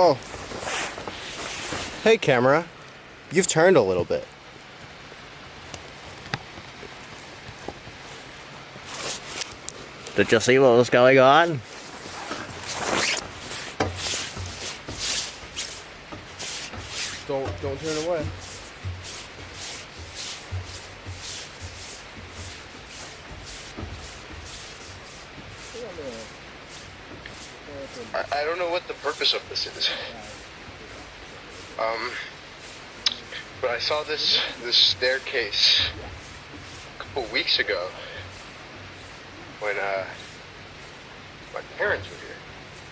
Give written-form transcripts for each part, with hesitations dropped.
Oh. Hey, camera. You've turned a little bit. Did you see what was going on? Don't turn away. I don't know what the purpose of this is. But I saw this staircase a couple weeks ago when my parents were here,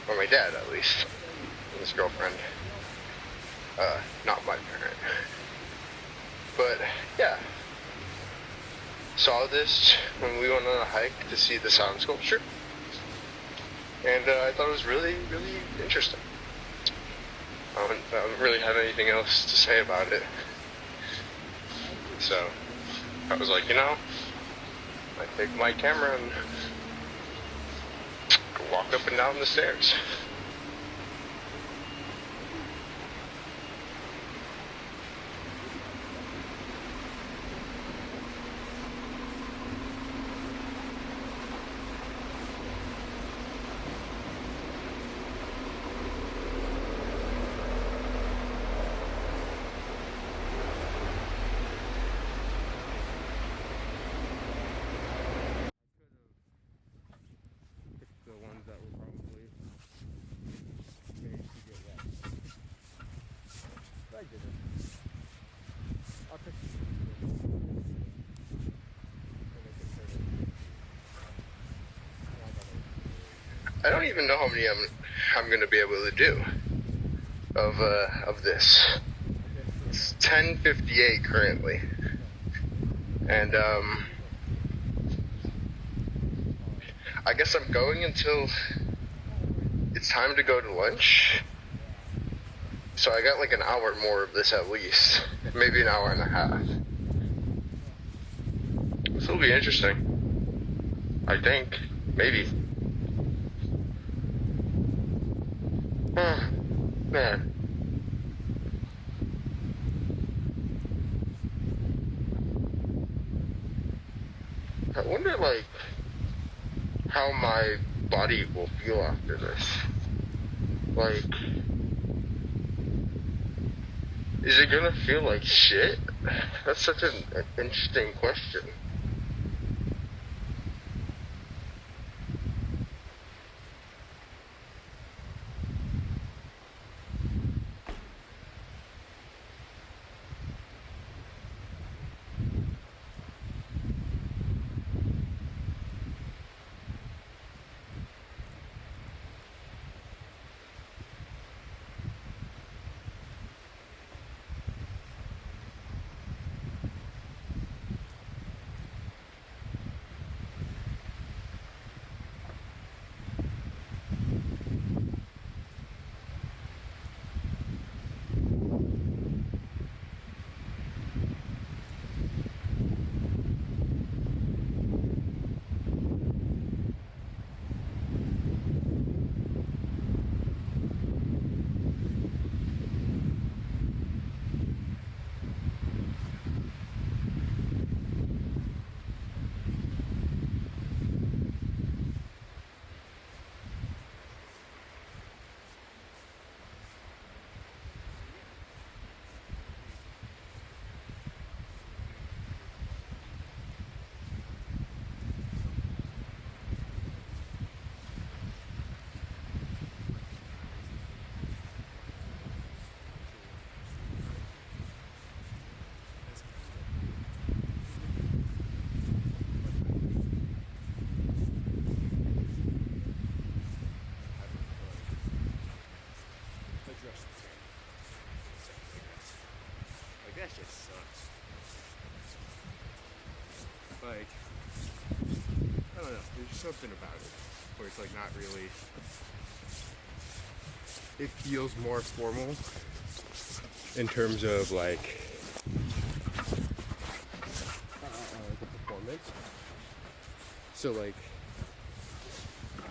or my dad at least, and his girlfriend. Not my parent. But yeah, saw this when we went on a hike to see the sound sculpture, and I thought it was really, really interesting. I don't really have anything else to say about it. So I was like, I take my camera and walk up and down the stairs. The ones that were probably made to get wet. But I didn't. I'll pick I don't even know how many I'm gonna be able to do of this. It's 10:58 currently, and I guess I'm going until it's time to go to lunch. So I got like an hour more of this at least, maybe an hour and a half. This will be interesting. I think, maybe. Man. I wonder, like, how my body will feel after this. Like, is it gonna feel like shit? That's such an interesting question. That just sucks. Like, I don't know, there's just something about it where it's like not really, it feels more formal in terms of like the performance. So like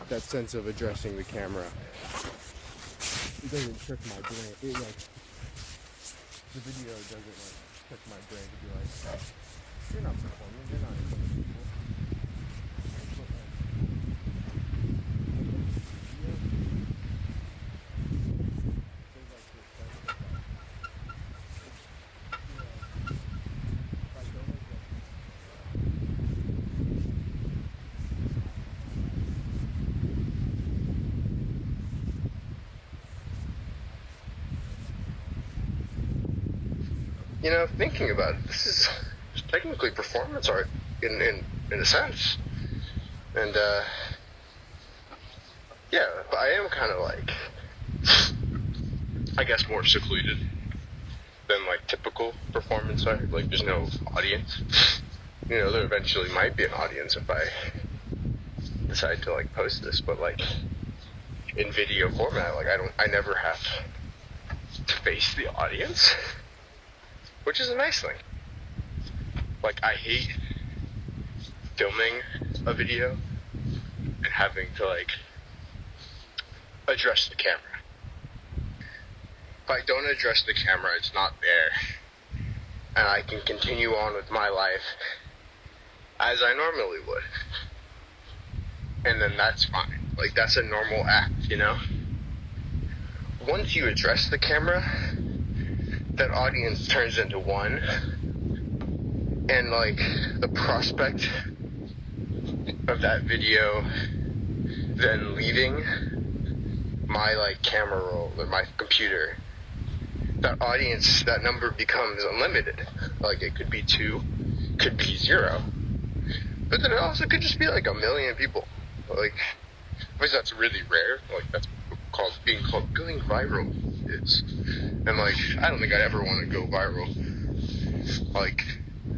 that sense of addressing the camera it doesn't trick my brain. It like the video doesn't like trick my brain to be like, you're not performing, you're not in front of people. But, like, there's like this sense of like, if I don't adjust. You know, thinking about it, this is technically performance art in a sense. And yeah, but I am kind of like, I guess, more secluded than like typical performance art. Like there's no audience. You know, there eventually might be an audience if I decide to like post this, but like in video format, like I never have to face the audience, which is a nice thing. Like I hate filming a video and having to like address the camera. If I don't address the camera, it's not there, and I can continue on with my life as I normally would, and then that's fine. Like that's a normal act, you know? Once you address the camera, that audience turns into one, and like the prospect of that video then leaving my like camera roll or my computer, that audience, that number becomes unlimited. Like it could be 2, could be 0, but then it also could just be like 1 million people. Like, because that's really rare. Like that's being viral is, and like I don't think I'd ever want to go viral. Like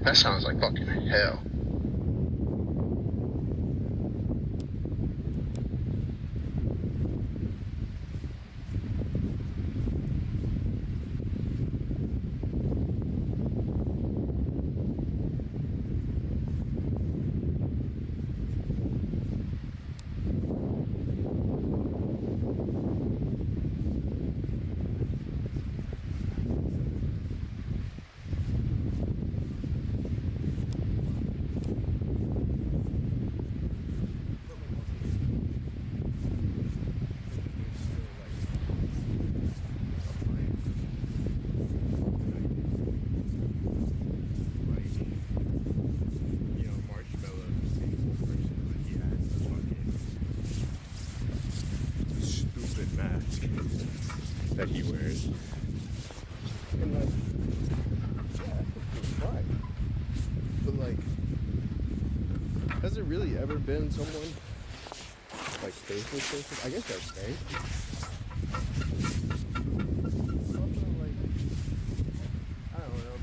that sounds like fucking hell. That he wears. And like, yeah, it's fine. But like, has there really ever been someone like faceless person? I guess that's fake. Also, like, I don't know,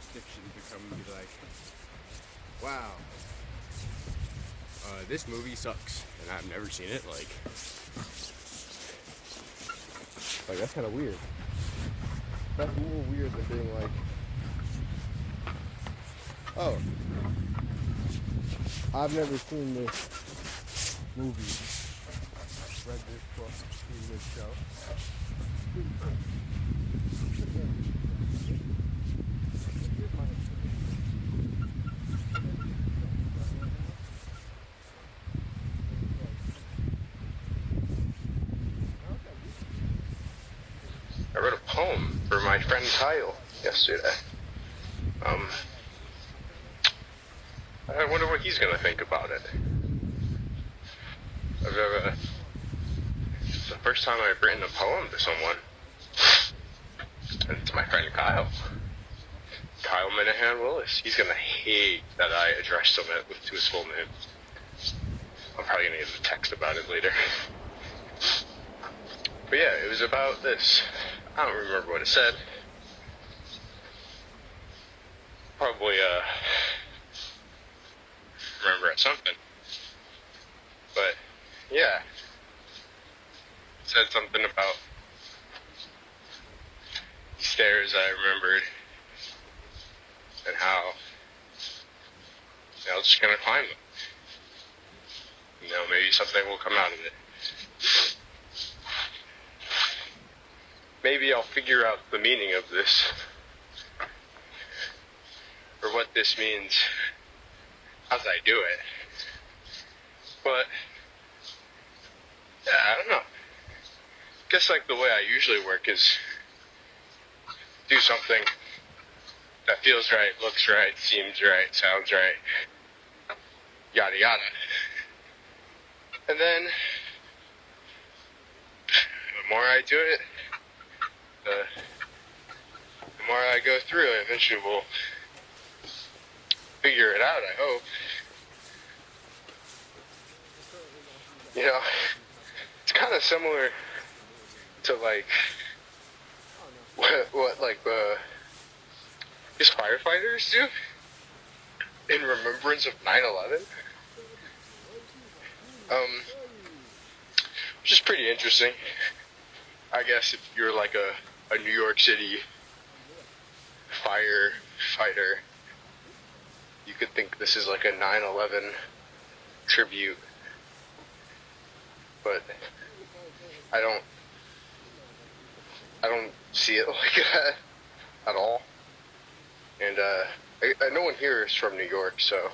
jurisdiction to come and be like, wow, this movie sucks, and I've never seen it. Like that's kind of weird. That's a little weird than being like, oh, I've never seen this movie, read this book, seen this show. I wrote a poem for my friend Kyle yesterday. I wonder what he's gonna think about it. It's the first time I've written a poem to someone, and it's my friend Kyle. Kyle Minahan Willis. He's gonna hate that I addressed him to his full name. I'm probably gonna get a text about it later. But yeah, it was about this. I don't remember what it said. Probably remember something. But yeah, it said something about the stairs I remembered and how I was just gonna climb them. Maybe something will come out of it. Maybe I'll figure out the meaning of this, or what this means as I do it. But yeah, I don't know. I guess like the way I usually work is do something that feels right, looks right, seems right, sounds right, yada yada. And then the more I do it, the more I go through it, eventually we'll figure it out, I hope. It's kind of similar to like what like these firefighters do in remembrance of 9/11. Which is pretty interesting. I guess if you're like a New York City firefighter, you could think this is like a 9/11 tribute. But I don't see it like that at all. And no one here is from New York, so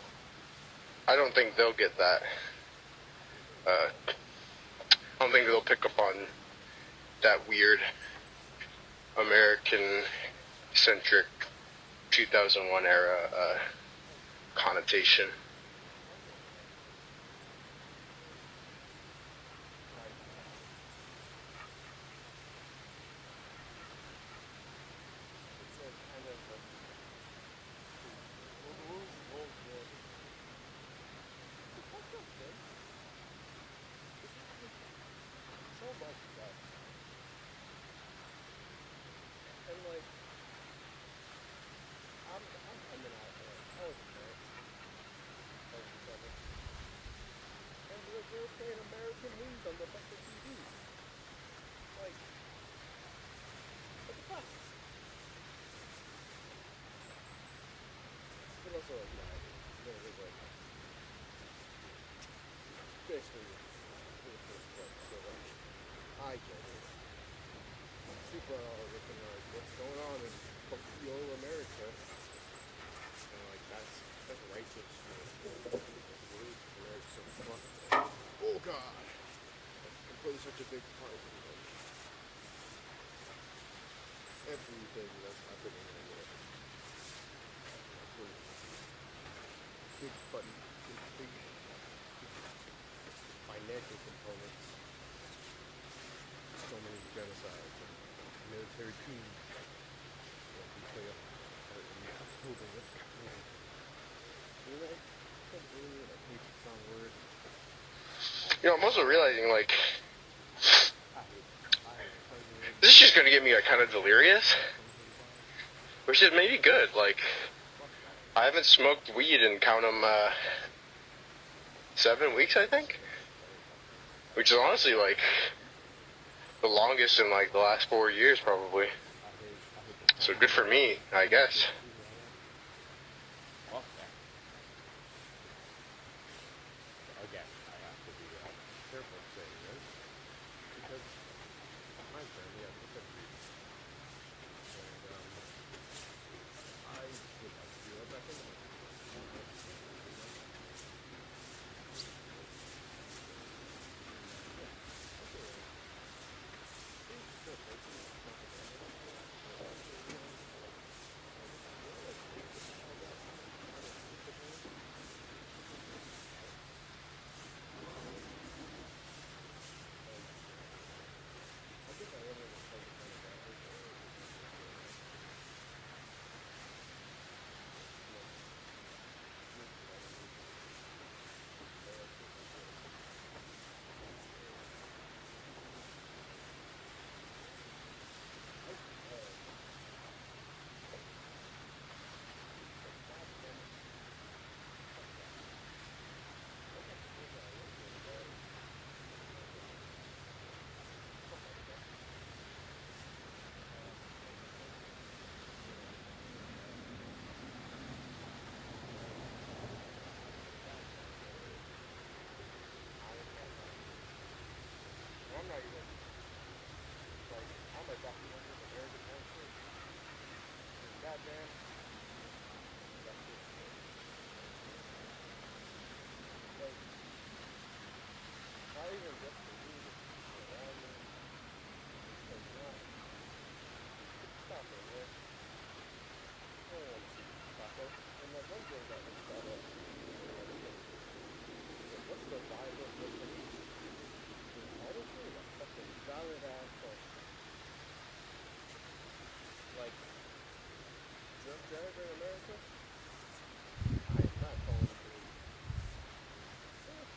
I don't think they'll get that. I don't think they'll pick up on that weird American-centric 2001 era connotation. Basically, for the first place, so like, I get it. Super looking like what's going on in Tokyo, America, and like that's righteous. Oh God, it plays such a big part in like everything that's happening in the world. Big fun, big financial components. So many genocides and military coups that we play up in October. You know, I hate the strong word. I'm also realizing like this is just gonna get me like kind of delirious. which is maybe good. Like, I haven't smoked weed in count 'em 7 weeks, I think, which is honestly like the longest in like the last 4 years, probably. So good for me, I guess. Again, I have to be careful saying this because my family has a reason. And I would like to be right back into it. I'm not even like I'm a documented American gangster. Goddamn. Like, not even just for me, but people around me. Like, stop it, man. I don't want to see Taco. And like one girl got like brought up. Like, what's the vibe of the police? And honestly, a fucking valid ass question. Like, drunk driver in America? I am not calling the police.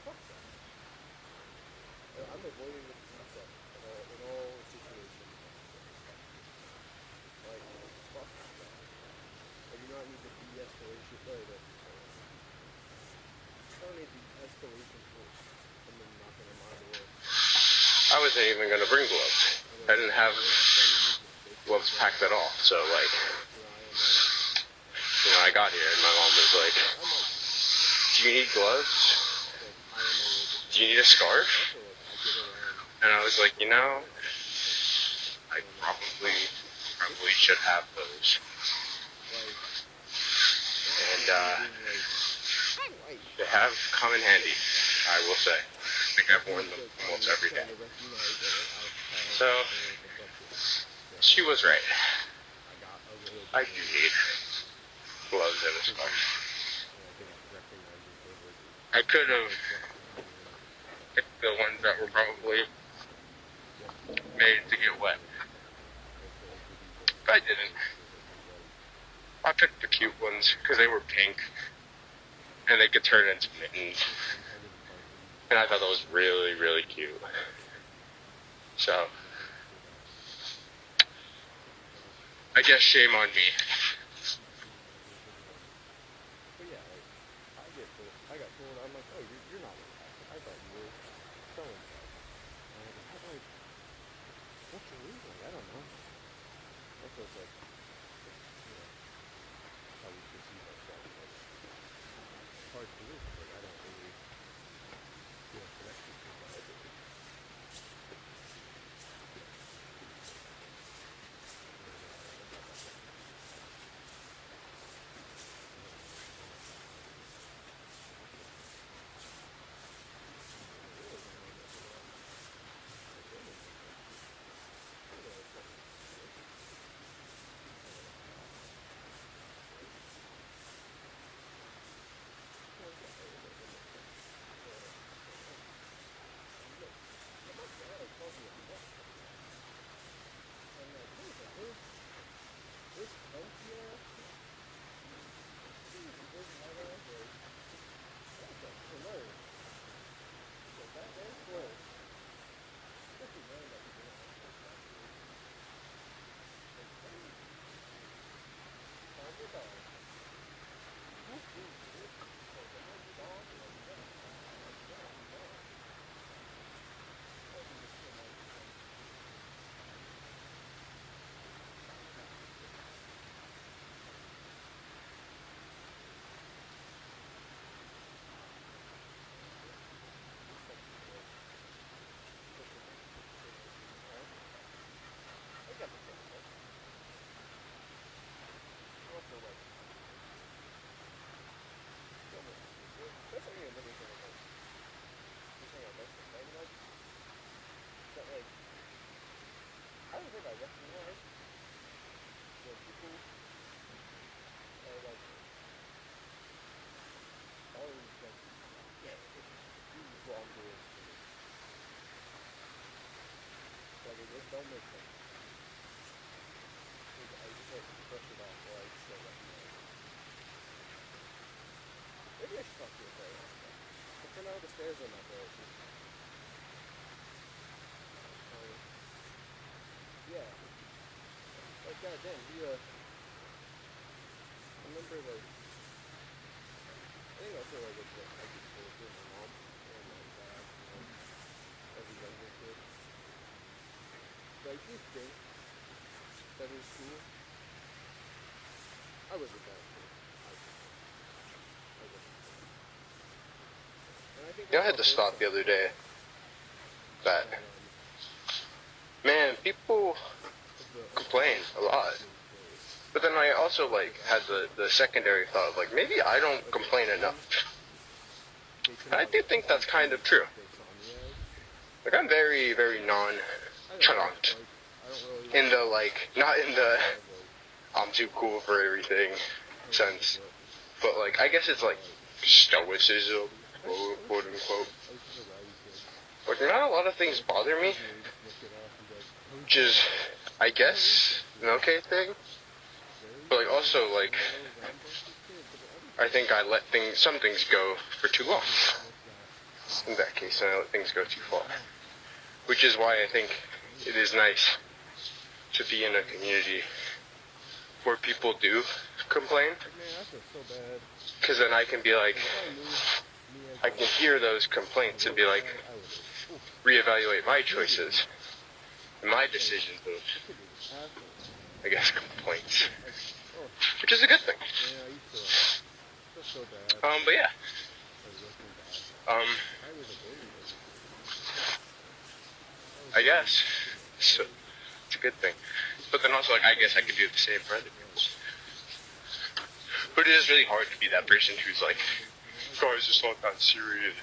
Fuck that. I'm avoiding the police in all situations. Like, fuck that. I do not need the de-escalation. I don't need the escalation force coming knocking on my door. I wasn't even gonna bring gloves. I didn't have gloves packed at all. So like, I got here and my mom was like, "Do you need gloves? Do you need a scarf?" And I was like, I probably should have those. And they have come in handy, I will say. I think I've worn them almost every day. So, she was right. I do need gloves and a scarf. I could have picked the ones that were probably made to get wet. But I didn't. I picked the cute ones because they were pink and they could turn into mittens. And I thought that was really, really cute. So, I guess shame on me. But yeah, like, I got told, I'm like, oh, you're not I thought you were so and so. And I'm like, is that like, what's your reason? Like, I don't know. Also, it's like, how we perceive ourselves. Like, it's hard to lose. Like, I don't really feel connected to my identity. all make sense. I just like to brush it off while I still recognize it. Maybe I should talk to your therapist. But for now, the stairs are my therapy. Yeah. Like, goddamn, I remember, like, I think also, like, it's what I could say to my mom and my dad, as a younger kid. But I do think that in school, I was a bad kid. I wasn't. And I think Yeah, I that's had how to both stop the sides other day. That but, man, people of the complain a lot. But then I also like had the secondary thought of like maybe I don't complain enough. And I do think that's kind of true. they saw me as. Like I'm very, very I don't know. nonchalant. Like, I don't really. In the like, not in the Kind of like, I'm too cool for everything sense. what, But like I guess it's like stoicism, quote unquote. I was just a rowdy kid. Like not a lot of things bother me, Occasionally just look it up and be like, which is I guess an okay thing. But like also like I think I let some things go for too long. In that case, I let things go too far. Which is why I think it is nice to be in a community where people do complain. Man, I feel so bad. Because then I can be like, I can hear those complaints and be like, reevaluate my choices, and my decisions of, I guess, complaints. Which is a good thing. Yeah, I used to feel so bad. But yeah. I guess. So, it's a good thing. But then also, like, I guess I could do the same for other people. But it is really hard to be that person who's like, guys, it's not that serious.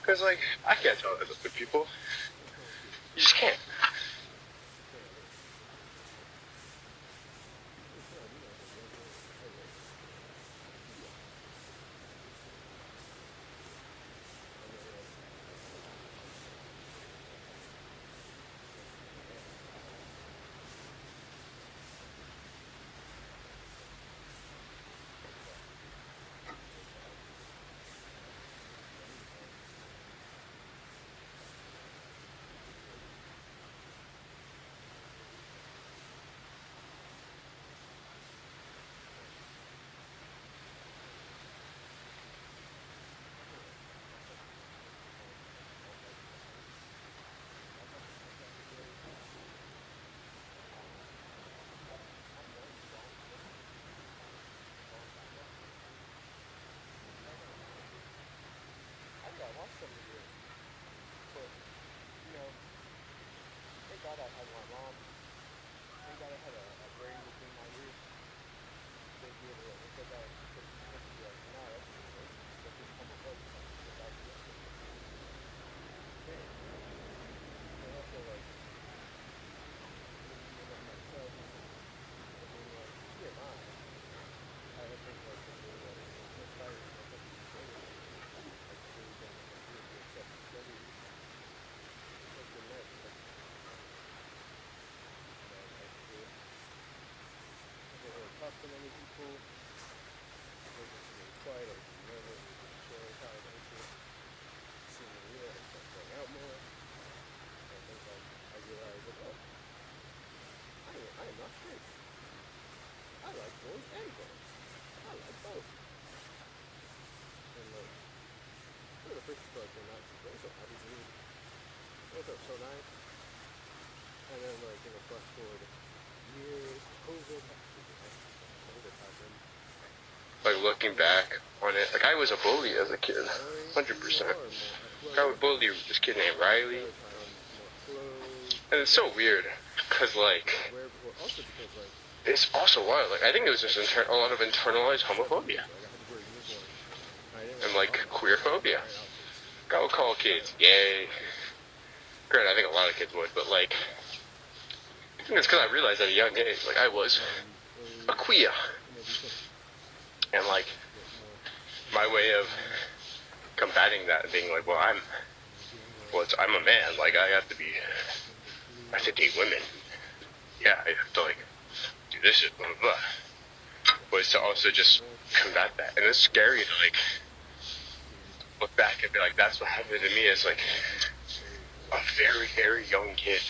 Because, like, I can't tell other people. You just can't. Thank God I had my mom. Thank God I had a brain between my ears. To be able to look at that and be like, nah, that's just crazy. That's just homophobic. That's just idealistic. And also, like, looking at myself and being like, who am I? I think, like, it's really, like, inspiring to myself to be forward. Like, really don't know how to do it to accept discovery. It's been nice. Talk to many people. I was just really quiet. I was really nervous. I was really chill. Kind of anxious. Seeing the real. I started going out more. And I think I realized that I am not straight. I like boys and girls. I like both. And like, one of the first people I came out to, I was so happy to me. That felt so nice. And then like, flash forward years, COVID happened. Like looking back on it, like I was a bully as a kid, 100%. I would bully this kid named Riley, and it's so weird, cause like, it's also wild. Like I think it was just a lot of internalized homophobia, and like queer phobia. I would call kids gay. Granted, I think a lot of kids would, but like, I think it's because I realized at a young age, like I was a queer. And like, my way of combating that and being like, well, I'm a man, like I have to be I have to date women. Yeah, I have to like do this shit, blah blah blah. But it's to also just combat that, and it's scary to like look back and be like, that's what happened to me as like a very very young kid.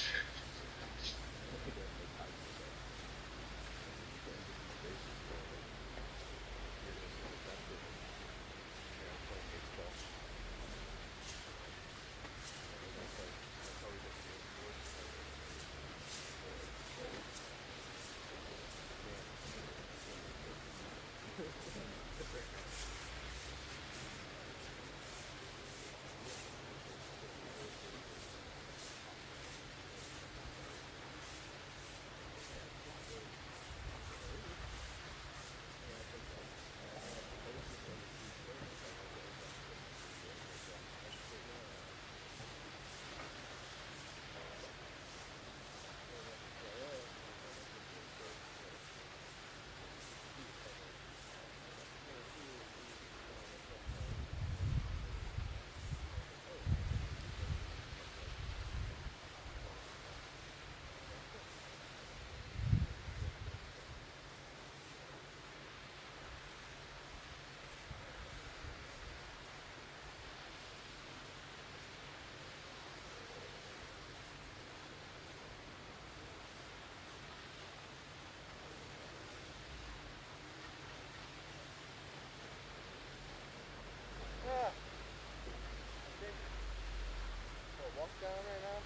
Walk down right now.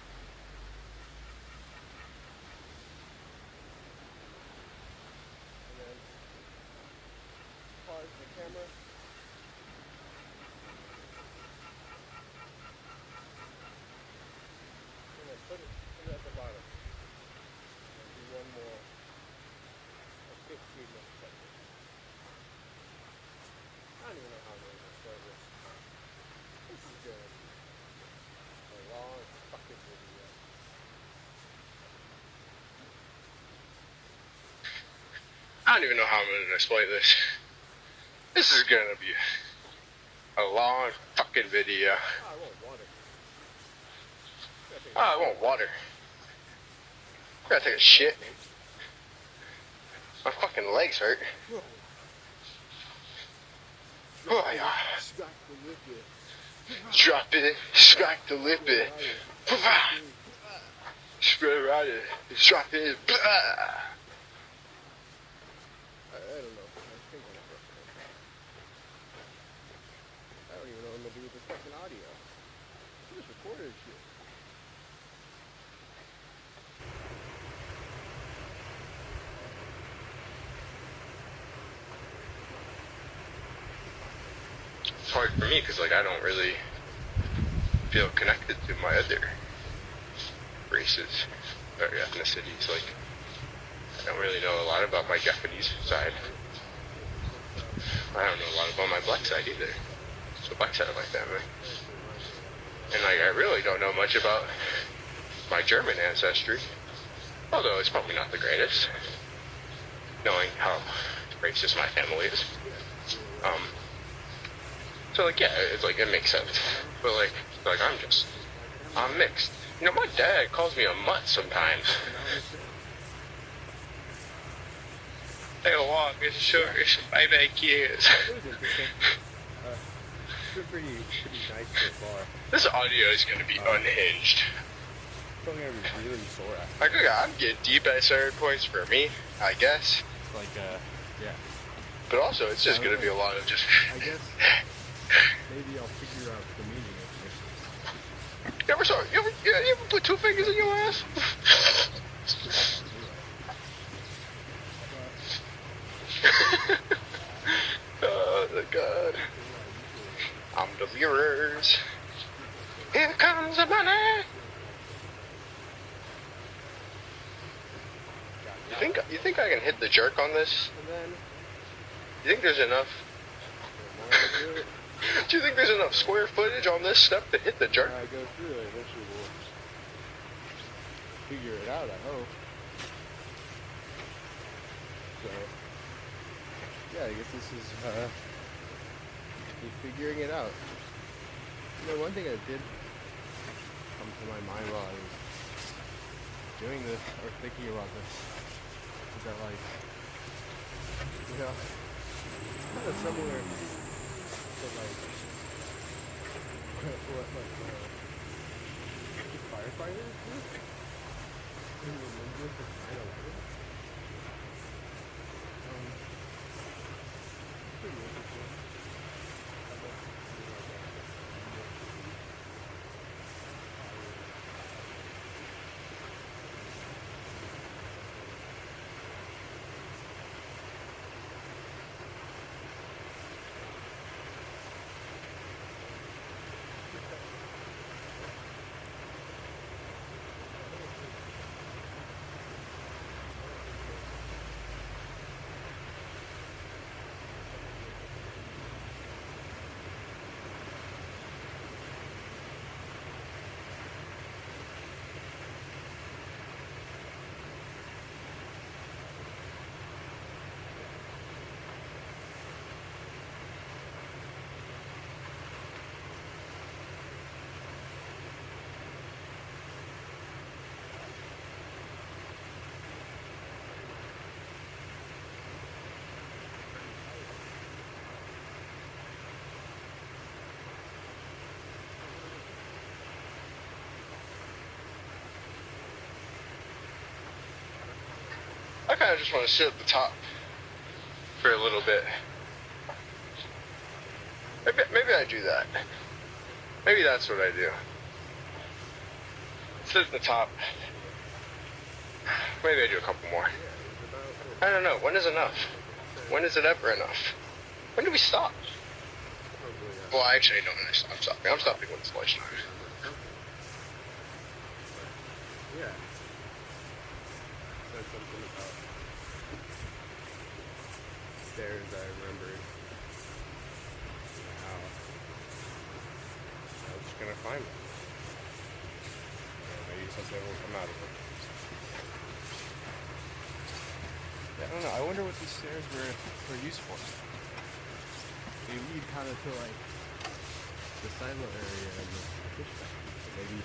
And then pause the camera. And then put it at the bottom. And do one more. A 15 minute second. I don't even know how I'm going to start this. This is good. A long fucking video. I don't even know how I'm going to explain this. This is going to be a long fucking video. Oh, I want water. Oh, I want water. I gotta take a shit. My fucking legs hurt. Oh, yeah. Drop it, smack the lip it. Spread around it, drop it. I don't know. I don't even know what I'm gonna do with this fucking audio. I just recorded shit. It's hard for me because like I don't really feel connected to my other races or ethnicities. Like I don't really know a lot about my Japanese side. I don't know a lot about my black side either. It's the black side of my family. And like I really don't know much about my German ancestry. Although it's probably not the greatest, knowing how racist my family is. So like yeah, it's like it makes sense. But like I'm mixed. You know, my dad calls me a mutt sometimes. Take a walk, it's short, it's 5 kids. Pretty nice so far. This audio is gonna be unhinged. It's probably gonna be really sore after. Like, I'm getting deep at certain points for me, I guess. Like, yeah. But also, it's just gonna be a lot of just. I guess maybe I'll figure out the meaning of this. You ever put 2 fingers in your ass? Oh my god. I'm the mirrors. Here comes the money. You think I can hit the jerk on this? You think there's enough? Do you think there's enough square footage on this step to hit the jerk? I go through it, eventually we'll figure it out, I hope. So, yeah, I guess this is figuring it out. You know, one thing that did come to my mind while I was doing this or thinking about this is that, like, you know, it's kind of similar to, like, what, like, the firefighters do in the movement of 9/11. Pretty interesting. I'd like to see, like, I kind of just want to sit at the top for a little bit. Maybe I do that. Maybe that's what I do. Sit at the top. Maybe I do a couple more. I don't know. When is enough? When is it ever enough? When do we stop? Well, I actually don't know when I stop stopping. I'm stopping when it's lunchtime. yeah. Said something about stairs. I remembered how I was just gonna climb it. Maybe something will come out of it. Yeah, I don't know. I wonder what these stairs were used for. They lead kind of to, like, the silo area and the fish factory. So maybe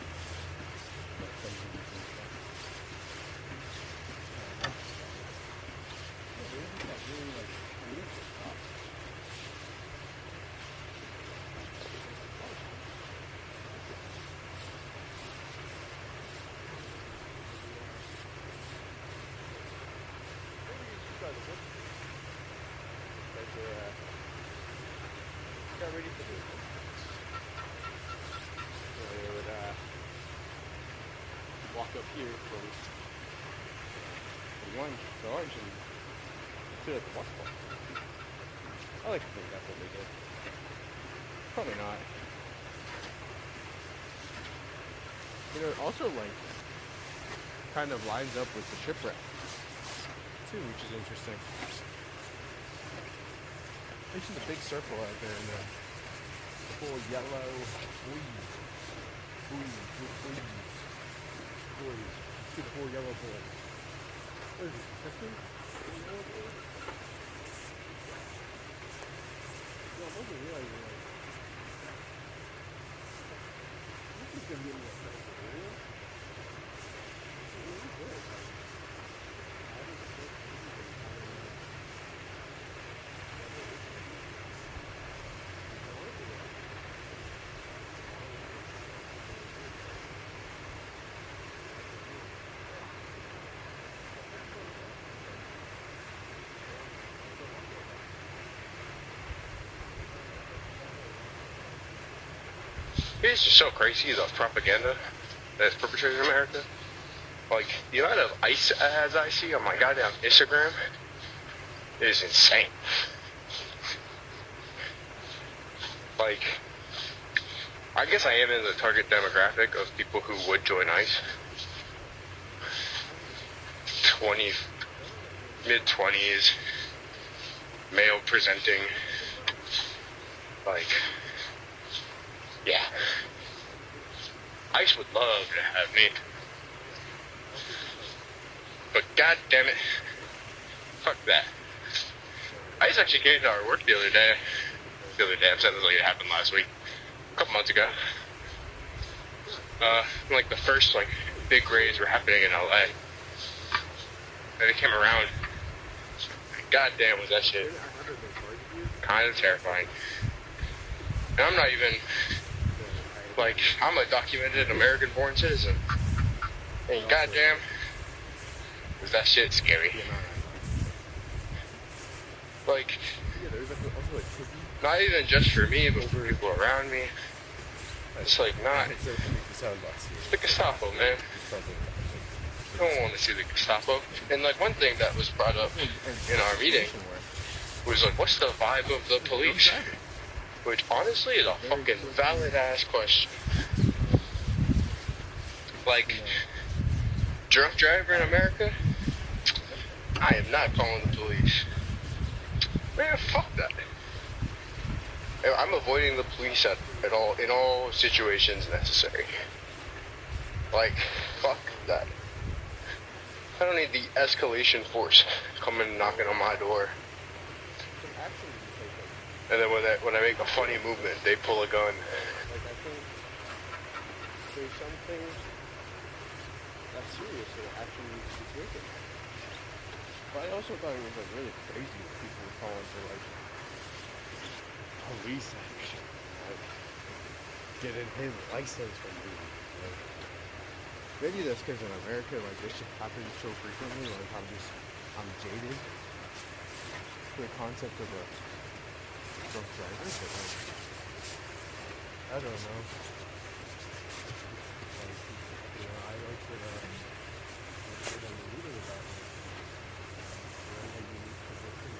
like something you can stop. Yeah, they have that really, like, beautiful spot. Maybe you should try the book. Like they're got ready for this. So they would walk up here from lunch and sit at the water park. I like to think that's what they did. Probably not. You know, it also, like, kind of lines up with the shipwreck too, which is interesting. There's a big circle out there in the full yellow buoys. Buoys. See the four yellow buoys. What is it? 15? Yellow buoys? No, I wasn't realizing, like, this is gonna get me a second video. It's really good. Like, I was so It's just so crazy, the propaganda that's perpetrated in America. Like, the amount of ICE ads I see on my goddamn Instagram is insane. Like, I guess I am in the target demographic of people who would join ICE. Mid-20s, male presenting, like, yeah. ICE would love to have me. But god damn it, fuck that. ICE actually came to our work the other day. I'm saying this like it happened last week. A couple months ago. Like the first, like, big raids were happening in LA. And they came around. And goddamn, was that shit kind of terrifying. And I'm not even, like, I'm a documented American-born citizen. And goddamn, was that shit scary. Like, not even just for me, but for people around me. It's like not. It's the Gestapo, man. I don't want to see the Gestapo. And like one thing that was brought up in our meeting was like, what's the vibe of the police? Which honestly is a fucking valid ass question. Like, drunk driver in America? I am not calling the police. Man, fuck that. I'm avoiding the police at all, in all situations necessary. Like, fuck that. I don't need the escalation force coming knocking on my door. And then when I make a funny movement, they pull a gun. Like, I think there's something that's serious that actually needs to be taken. But I also thought it was like really crazy that people were calling for like police action, like getting his license removed. Like, maybe that's because in America, like this shit happens so frequently. Like I'm jaded to the concept of a drunk driver, but like I don't know. Like, you know, I like that. I'm reading about it. Very unique position.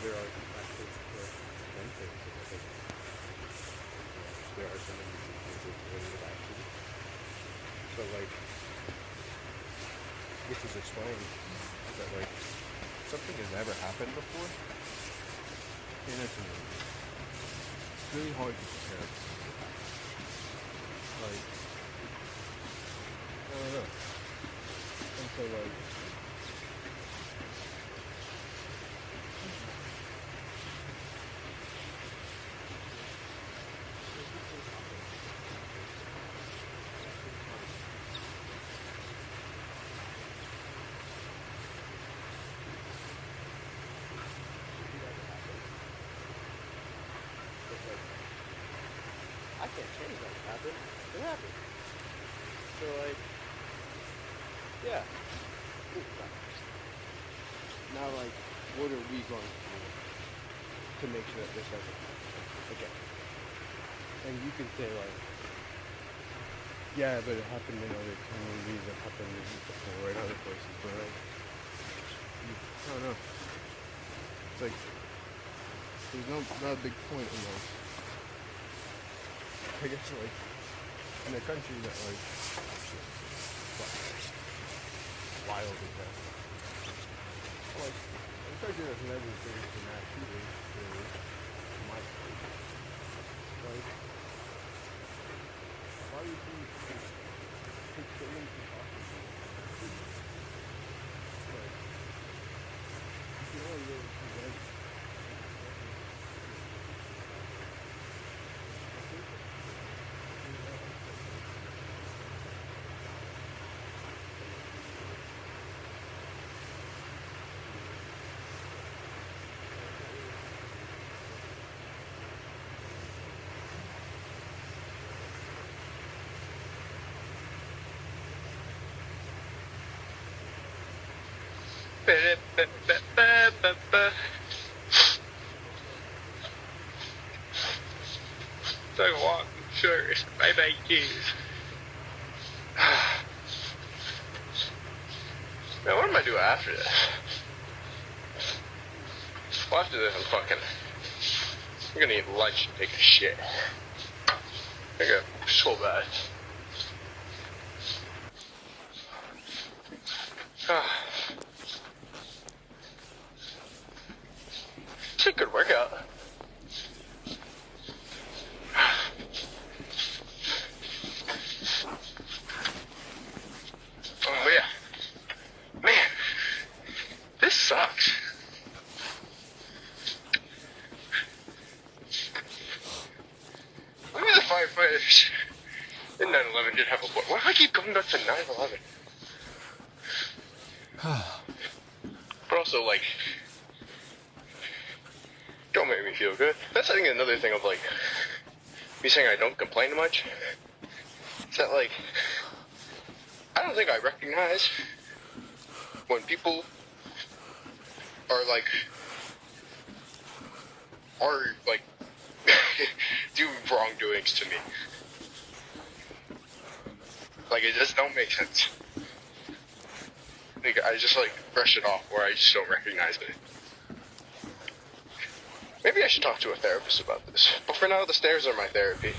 There are factors for benefits. There are some instances of related action. But like, which is explained that like something has never happened before in a community. It's really hard to prepare. Like, I don't know. And so like I can't change that. It happened. It happened. So like, yeah. Now like, what are we going to do to make sure that this doesn't happen again? And you can say like, yeah, but it happened in other communities, it happened before in other places, but like, I don't know. It's like, there's not a big point in like I guess like in a country that like wild as that. Like a country that's never experienced a mass shooting, really, in my state. Like, why do you think it takes so many precautions? Like, you can only really prevent. Took a walk, sure. Bye bye, cheese. Man, what am I doing after this? Well, after this, I'm gonna eat lunch and take a shit. I got so bad. It's a good workout. Oh yeah. Man, this sucks. Look at the firefighters. In 9/11 did have a board. Why do I keep going back to 9/11? But also, like, don't make me feel good. That's, I think, another thing of, like, me saying I don't complain much. It's that, like, I don't think I recognize when people are, like, do wrongdoings to me. Like, it just don't make sense. Like, I just, like, brush it off, or I just don't recognize it. Maybe I should talk to a therapist about this. But for now, the stairs are my therapy.